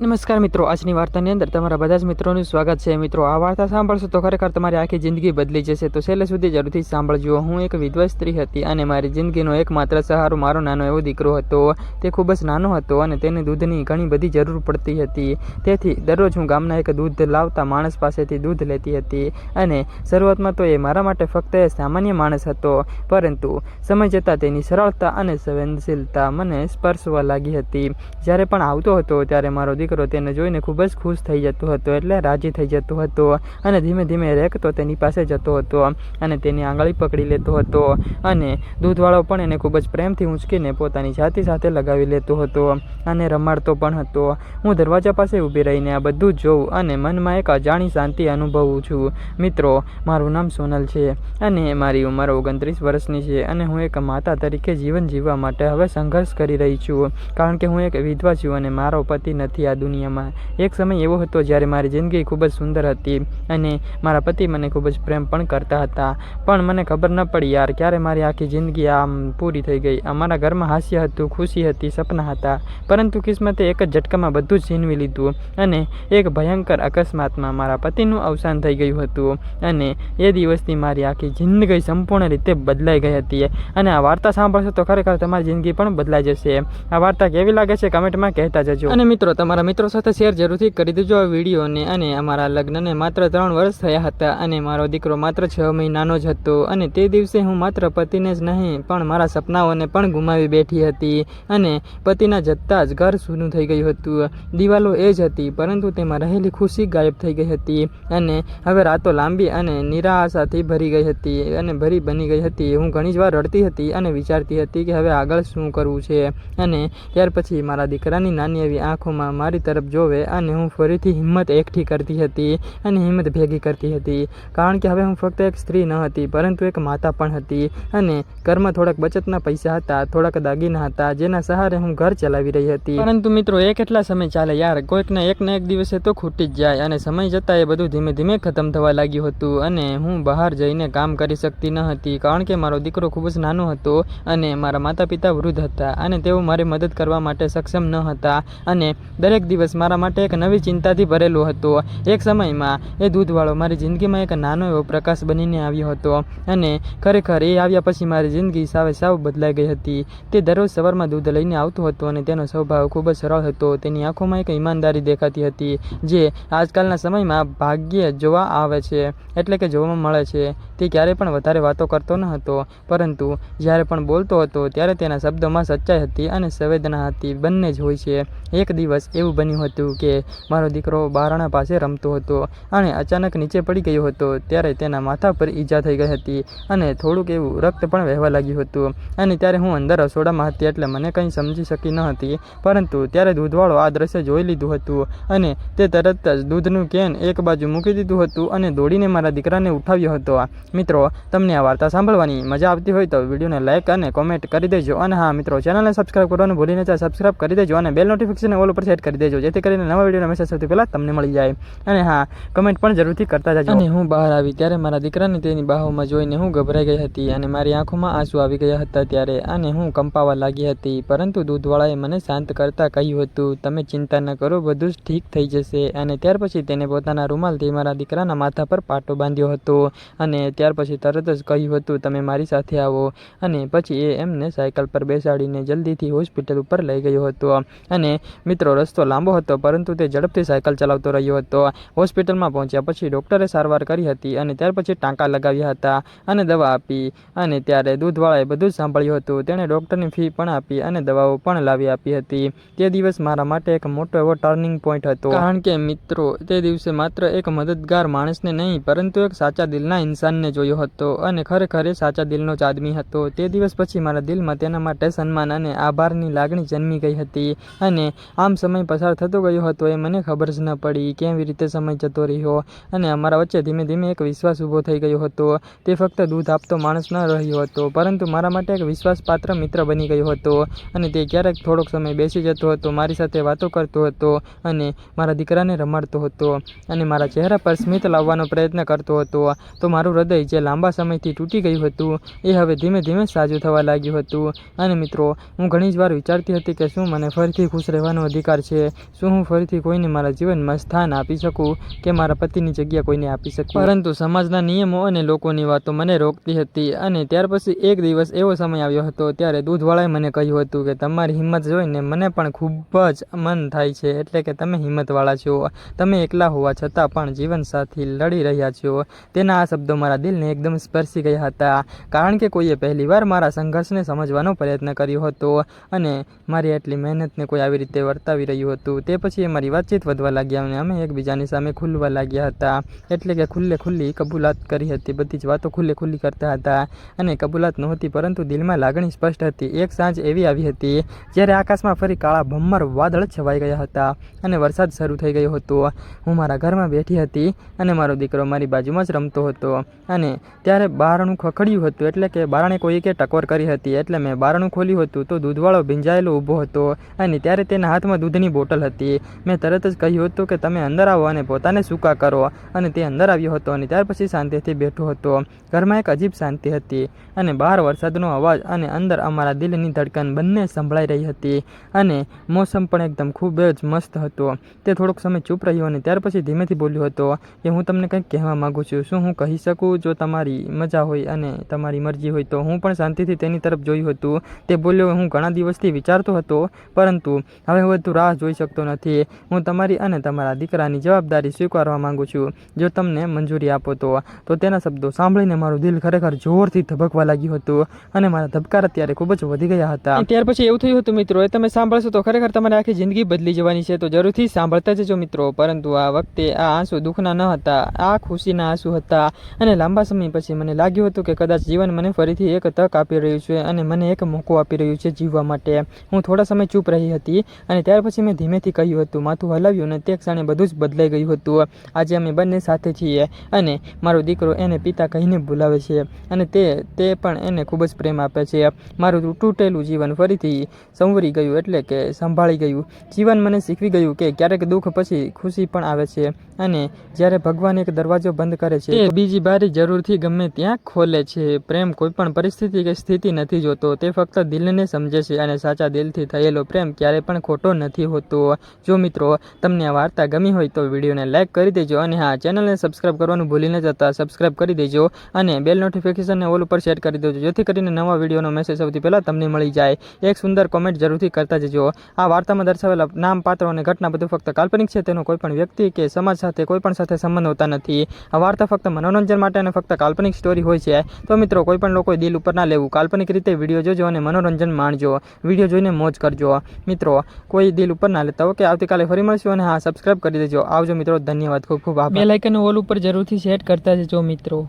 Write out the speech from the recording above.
નમસ્કાર મિત્રો, આજની વાર્તાની અંદર તમારા બધા જ મિત્રોનું સ્વાગત છે। મિત્રો, આ વાર્તા સાંભળશો તો ખરેખર તમારી આખી જિંદગી બદલી જશે, તો છેલ્લે સુધી જરૂરથી સાંભળજો। હું એક વિધવા સ્ત્રી હતી અને મારી જિંદગીનો એકમાત્ર સહારો મારો નાનો એવો દીકરો હતો। તે ખૂબ જ નાનો હતો અને તેને દૂધની ઘણી બધી જરૂર પડતી હતી। તેથી દરરોજ હું ગામના એક દૂધ લાવતા માણસ પાસેથી દૂધ લેતી હતી અને શરૂઆતમાં તો એ મારા માટે ફક્ત સામાન્ય માણસ હતો, પરંતુ સમય જતાં તેની સરળતા અને સંવેદનશીલતા મને સ્પર્શવા લાગી હતી। જ્યારે પણ આવતો હતો ત્યારે મારો દીકરો તેને જોઈને ખૂબ જ ખુશ થઈ જતો હતો, એટલે રાજી થઈ જતો હતો અને ધીમે ધીમે રેકતો તેની પાસે જતો હતો અને તેની આંગળી પકડી લેતો હતો અને દૂધવાળો પણ એને ખૂબ જ પ્રેમથી ઊંચકીને પોતાની છાતી સાથે લગાવી લેતો હતો અને રમાડતો પણ હતો। હું દરવાજા પાસે ઊભી રહીને આ બધું જ જોઉં અને મનમાં એક અજાણી શાંતિ અનુભવું છું। મિત્રો, મારું નામ સોનલ છે અને મારી ઉંમર 29 વર્ષની છે અને હું એક માતા તરીકે જીવન જીવવા માટે હવે સંઘર્ષ કરી રહી છું, કારણ કે હું એક વિધવા છું અને મારો પતિ નથી આ દુનિયામાં। એક સમય એવો હતો જ્યારે મારી જિંદગી ખૂબ જ સુંદર હતી અને મારા પતિ મને ખૂબ જ પ્રેમ પણ કરતા હતા, પણ મને ખબર ન પડી યાર ક્યારે મારી આખી જિંદગી આમ પૂરી થઈ ગઈ। અમારા ઘરમાં હાસ્ય હતું, ખુશી હતી, સપના હતા, પરંતુ કિસ્મતે એક જ ઝટકામાં બધું જ છીનવી લીધું અને એક ભયંકર અકસ્માતમાં મારા પતિનું અવસાન થઈ ગયું હતું અને એ દિવસથી મારી આખી જિંદગી સંપૂર્ણ રીતે બદલાઈ ગઈ હતી। અને આ વાર્તા સાંભળશો તો ખરેખર તમારી જિંદગી પણ બદલાઈ જશે। આ વાર્તા કેવી લાગે છે કમેન્ટમાં કહેતા જજો અને મિત્રો, તમારા મિત્રો સાથે શેર જરૂરથી કરી દેજો આ વિડીયોને। અને અમારા લગ્નને માત્ર 3 વર્ષ થયા હતા અને મારો દીકરો માત્ર 6 મહિનાનો જ હતો અને તે દિવસે હું માત્ર પતિને જ નહીં પણ મારા સપનાઓને પણ ગુમાવી બેઠી હતી અને પતિના જતાં જ ઘર સૂનું થઈ ગયું હતું। દિવાલો એ જ હતી, પરંતુ તેમાં રહેલી ખુશી ગાયબ થઈ ગઈ હતી અને હવે રાતો લાંબી અને નિરાશાથી ભરી ગઈ હતી અને ભરી બની ગઈ હતી। હું ઘણી જ વાર રડતી હતી અને વિચારતી હતી કે હવે આગળ શું કરવું છે અને ત્યાર પછી મારા દીકરાની નાની એવી આંખોમાં મારી તરફ જોવે અને હું ફરીથી હિંમત એકઠી કરતી હતી અને હિંમત ભેગી કરતી હતી, કારણ કે હવે હું ફક્ત એક સ્ત્રી ન હતી પરંતુ એક માતા પણ હતી અને ઘરમાં થોડાક બચતના પૈસા હતા, થોડાક દાગીના હતા જેના સહારે હું ઘર ચલાવી રહી હતી। પરંતુ મિત્રો, એ કેટલા સમય ચાલે યાર, કોઈકને એક દિવસે તો ખૂટી જ જાય અને સમય જતાં એ બધું ધીમે ધીમે ખતમ થવા લાગ્યું હતું અને હું બહાર જઈને કામ કરી શકતી ન હતી, કારણ કે મારો દીકરો ખૂબ જ નાનો હતો અને મારા માતા પિતા વૃદ્ધ હતા અને તેઓ મારી મદદ કરવા માટે સક્ષમ ન હતા અને દરેક દિવસ મારા માટે એક નવી ચિંતાથી ભરેલો હતો। એક સમયમાં એ દૂધવાળો મારી જિંદગીમાં એક નાનો એવો પ્રકાશ બનીને આવ્યો હતો અને ખરેખર એ આવ્યા પછી મારી જિંદગી સાવ બદલાઈ ગઈ હતી। તે દરરોજ સવારમાં દૂધ લઈને આવતો હતો અને તેનો સ્વભાવ ખૂબ જ સરળ હતો। તેની આંખોમાં એક ઈમાનદારી દેખાતી હતી જે આજકાલના સમયમાં ભાગ્યે જોવા આવે છે, એટલે કે જોવામાં મળે છે। તે ક્યારેય પણ વધારે વાતો કરતો ન હતો, પરંતુ જ્યારે પણ બોલતો હતો ત્યારે તેના શબ્દોમાં સચ્ચાઈ હતી અને સંવેદના હતી, બંને જ હોય છે। એક દિવસ એવું બન્યું હતું કે મારો દીકરો બારણા પાસે રમતો હતો અને અચાનક નીચે પડી ગયો હતો, ત્યારે તેના માથા પર ઈજા થઈ ગઈ હતી અને થોડુંક એવું રક્ત પણ વહેવા લાગ્યું હતું અને ત્યારે હું અંદર રસોડામાં હતી એટલે મને કંઈ સમજી શકી ન હતી, પરંતુ ત્યારે દૂધવાળો આ દ્રશ્ય જોઈ લીધું હતું અને તે તરત જ દૂધનું કેન એક બાજુ મૂકી દીધું હતું અને દોડીને મારા દીકરાને ઉઠાવ્યો હતો। મિત્રો, તમને આ વાર્તા સાંભળવાની મજા આવતી હોય તો વિડીયોને લાઇક અને કોમેન્ટ કરી દેજો અને હા મિત્રો, ચેનલને સબસ્ક્રાઇબ કરવાનું ભૂલી ન જાય, સબસ્ક્રાઇબ કરી દેજો અને બેલ નોટિફિકેશન ઓલ ઉપર સેટ કરી દેજો, જેથી કરીને નવા વિડીયોના મેસેજ સૌથી પહેલાં તમને મળી જાય। અને હા, કમેન્ટ પણ જરૂરથી કરતા જજો। અને હું બહાર આવી ત્યારે મારા દીકરાને તેની બાહોમાં જોઈને હું ગભરાઈ ગઈ હતી અને મારી આંખોમાં આંસુ આવી ગયા હતા ત્યારે અને હું કંપાવા લાગી હતી, પરંતુ દૂધવાળાએ મને શાંત કરતા કહ્યું હતું, તમે ચિંતા ન કરો, બધું જ ઠીક થઈ જશે। અને ત્યાર પછી તેને પોતાના રૂમાલથી મારા દીકરાના માથા પર પાટો બાંધ્યો હતો અને ત્યાર પછી તરત જ કહ્યું હતું, તમે મારી સાથે આવો। અને પછી એ એમને સાયકલ પર બેસાડીને જલ્દીથી હોસ્પિટલ ઉપર લઈ ગયો હતો અને મિત્રો, રસ્તો લાંબો હતો પરંતુ તે ઝડપથી સાયકલ ચલાવતો રહ્યો હતો। હોસ્પિટલમાં પહોંચ્યા પછી ડૉક્ટરે સારવાર કરી હતી અને ત્યાર પછી ટાંકા લગાવ્યા હતા અને દવા આપી અને ત્યારે દૂધવાળાએ બધું જ સાંભળ્યું હતું। તેણે ડૉક્ટરની ફી પણ આપી અને દવાઓ પણ લાવી આપી હતી। તે દિવસ મારા માટે એક મોટો એવો ટર્નિંગ પોઈન્ટ હતો, કારણ કે મિત્રો, તે દિવસે માત્ર એક મદદગાર માણસને નહીં પરંતુ એક સાચા દિલના ઇન્સાનને જોયો હતો અને ખરેખર એ સાચા દિલનો જ આદમી હતો। તે દિવસ પછી મારા દિલમાં તેના માટે સન્માન અને આભારની લાગણી જન્મી ગઈ હતી અને આમ સમય પસાર થતો ગયો હતો એ મને ખબર જ ન પડી કેવી રીતે સમય જતો રહ્યો અને અમારા વચ્ચે ધીમે ધીમે એક વિશ્વાસ ઊભો થઈ ગયો હતો। તે ફક્ત દૂધ આપતો માણસ ન રહ્યો હતો, પરંતુ મારા માટે એક વિશ્વાસપાત્ર મિત્ર બની ગયો હતો અને તે ક્યારેક થોડોક સમય બેસી જતો હતો, મારી સાથે વાતો કરતો હતો અને મારા દીકરાને રમાડતો હતો અને મારા ચહેરા પર સ્મિત લાવવાનો પ્રયત્ન કરતો હતો। તો મારું હૃદય જે લાંબા સમયથી તૂટી ગયું હતું એ હવે ધીમે ધીમે સાજું થવા લાગ્યું હતું। અને મિત્રો, હું ઘણી જ વાર વિચારતી હતી કે શું મને ફરીથી ખુશ રહેવાનો અધિકાર છે, શું હું ફરીથી કોઈને મારા જીવનમાં સ્થાન આપી શકું કે મારા પતિની જગ્યા કોઈને આપી શકું? પરંતુ સમાજના નિયમો અને લોકોની વાતો મને રોકતી હતી. અને ત્યાર પછી એક દિવસ એવો સમય આવ્યો હતો, ત્યારે દૂધવાળાએ મને કહ્યું હતું કે તમારી હિંમત જોઈને મને પણ ખૂબ જ મન થાય છે, એટલે કે તમે હિંમતવાળા છો, તમે એકલા હોવા છતાં પણ જીવનસાથી લડી રહ્યા છો. તેના આ શબ્દો મારા દિલને એકદમ સ્પર્શી ગયા હતા, કારણ કે કોઈએ પહેલીવાર મારા સંઘર્ષને સમજવાનો પ્રયત્ન કર્યો હતો અને મારી એટલી મહેનતને કોઈ આવી રીતે વર્તાવી રહ્યું હતું. તે પછી અમારી વાતચીત વધવા લાગી અને અમે એકબીજાની સામે ખુલવા લાગ્યા હતા, એટલે કે ખુલ્લી કબૂલાત કરી હતી. બધી જ વાતો ખુલ્લી કરતા હતા અને કબૂલાત નહોતી, પરંતુ દિલમાં લાગણી સ્પષ્ટ હતી. એક સાંજ એવી આવી હતી જ્યારે આકાશમાં ફરી કાળા ભમ્મર વાદળ છવાઈ ગયા હતા અને વરસાદ શરૂ થઈ ગયો હતો. હું મારા ઘરમાં બેઠી હતી અને મારો દીકરો મારી બાજુમાં જ રમતો હતો અને ત્યારે બારણું ખખડ્યું હતું, એટલે કે બારણે કોઈએ ટકોર કરી હતી. એટલે મેં બારણું ખોલ્યું હતું તો દૂધવાળો ભીંજાયેલો ઊભો હતો અને ત્યારે તેના હાથમાં દૂધની બોટલ હતી. મેં તરત જ કહ્યું હતું કે તમે અંદર આવો અને પોતાને સૂકા કરો, અને તે અંદર આવ્યો હતો અને ત્યાર પછી શાંતિથી બેઠો હતો. ઘરમાં એક અજીબ શાંતિ હતી અને બહાર વરસાદનો અવાજ અને અંદર અમારા દિલની ધડકન બંને સંભળાઈ રહી હતી અને મોસમ પણ એકદમ ખૂબ જ મસ્ત હતો. તે થોડોક સમય ચૂપ રહ્યો અને ત્યાર પછી ધીમેથી બોલ્યો હતો કે હું તમને કંઈક કહેવા માગું છું, શું હું કહી શકું? જો તમારી મજા હોય અને તમારી મરજી હોય તો. હું પણ શાંતિથી તેની તરફ જોયું હતું. તે બોલ્યો, હું ઘણા દિવસથી વિચારતો હતો, પરંતુ હવે વધુ રાહ જોઈ શકતો નથી. હું તમારી અને તમારા દીકરાની જવાબદારી સ્વીકારવા માંગુ છું, જો તમને મંજૂરી આપો તો. તેના શબ્દો સાંભળીને મારું દિલ ખરેખર જોરથી ધબકવા લાગ્યું હતું અને મારા ધબકારા ત્યારે ખૂબ જ વધી ગયા હતા. ત્યાર પછી એવું થયું હતું મિત્રો, એ તમે સાંભળશો તો ખરેખર તમારી આખી જિંદગી બદલી જવાની છે, તો જરૂરથી સાંભળતા જજો મિત્રો. પરંતુ આ વખતે આ આંસુ દુઃખના ન હતા, આ ખુશીના આંસુ હતા. અને લાંબા સમય પછી મને લાગ્યું હતું કે કદાચ જીવન મને ફરીથી એક તક આપી રહ્યું છે અને મને એક મોકો આપી રહ્યું છે જીવવા માટે. હું થોડા સમય ચૂપ રહી હતી અને ત્યાર પછી મેં ધીમેથી કહ્યું હતું, માથું હલાવ્યું અને તે ક્ષણે બધું જ બદલાઈ ગયું હતું. આજે અમે બંને સાથે છીએ અને મારો દીકરો એને પિતા કહીને બોલાવે છે અને તે પણ એને ખૂબ જ પ્રેમ આપે છે. મારું તૂટેલું જીવન ફરીથી સંવરી ગયું, એટલે કે સંભાળી ગયું. જીવન મને શીખવી ગયું કે ક્યારેક દુઃખ પછી ખુશી પણ આવે છે અને જ્યારે ભગવાન એક દરવાજો બંધ કરે છે તે બીજી બારી જરૂરથી ગમે ત્યાં ખોલે છે. પ્રેમ કોઈ પણ પરિસ્થિતિ કે સ્થિતિ નથી જોતો, તે ફક્ત દિલને સમજે છે અને સાચા દિલથી થયેલો પ્રેમ ક્યારે પણ ખોટો નથી હોતો. જો મિત્રો તમને આ વાર્તા ગમી હોય તો વિડીયોને લાઇક કરી દેજો અને હા, ચેનલને સબસ્ક્રાઇબ કરવાનું ભૂલી ન જતા સબસ્ક્રાઇબ કરી દેજો અને બેલ નોટિફિકેશનને ઓલ ઉપર સેટ કરી દેજો, જેથી કરીને નવા વિડીયોનો મેસેજ સૌથી પહેલાં તમને મળી જાય. એક સુંદર કોમેન્ટ જરૂરથી કરતા જજો. આ વાર્તામાં દર્શાવેલા નામ, પાત્રો અને ઘટના બધું ફક્ત કાલ્પનિક છે, તેનો કોઈ પણ વ્યક્તિ કે સમાજ સાથે કોઈ પણ સાથે સંબંધ હોતા નથી. આ વાર્તા ફક્ત મનોરંજન માટે અને ફક્ત કાલ્પનિક સ્ટોરી હોય છે. તો મિત્રો કોઈ પણ લોકો દિલ ઉપર ના લેવું, કાલ્પનિક રીતે વિડીયો જોજો અને મનોરંજન માણજો, વિડીયો જોઈને મોજ કરજો. મિત્રો કોઈ દિલ ઉપર ના લેતા. ઓકે, આવતીકાલે ફરી મળશું અને હા, સબસ્ક્રાઇબ કરી દેજો. આવજો મિત્રો, ધન્યવાદ, ખૂબ ખૂબ આભાર. બેલ આઇકન ઓલ ઉપર જરૂરથી સેટ કરતા જજો મિત્રો.